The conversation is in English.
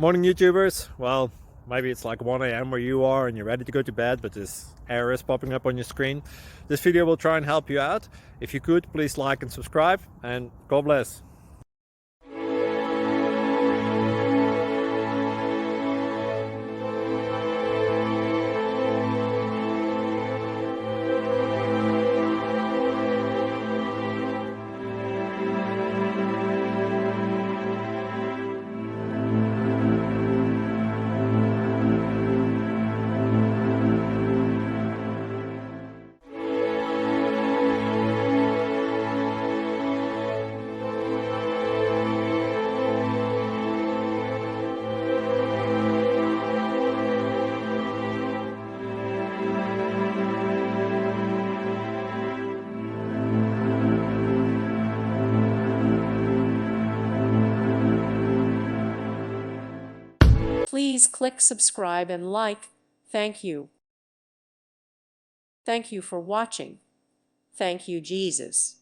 Morning YouTubers. Well, maybe it's like 1 a.m. where you are and you're ready to go to bed, but this error is popping up on your screen. This video will try and help you out. If you could, please like and subscribe, and God bless. Please click subscribe and like. Thank you. Thank you for watching. Thank you, Jesus.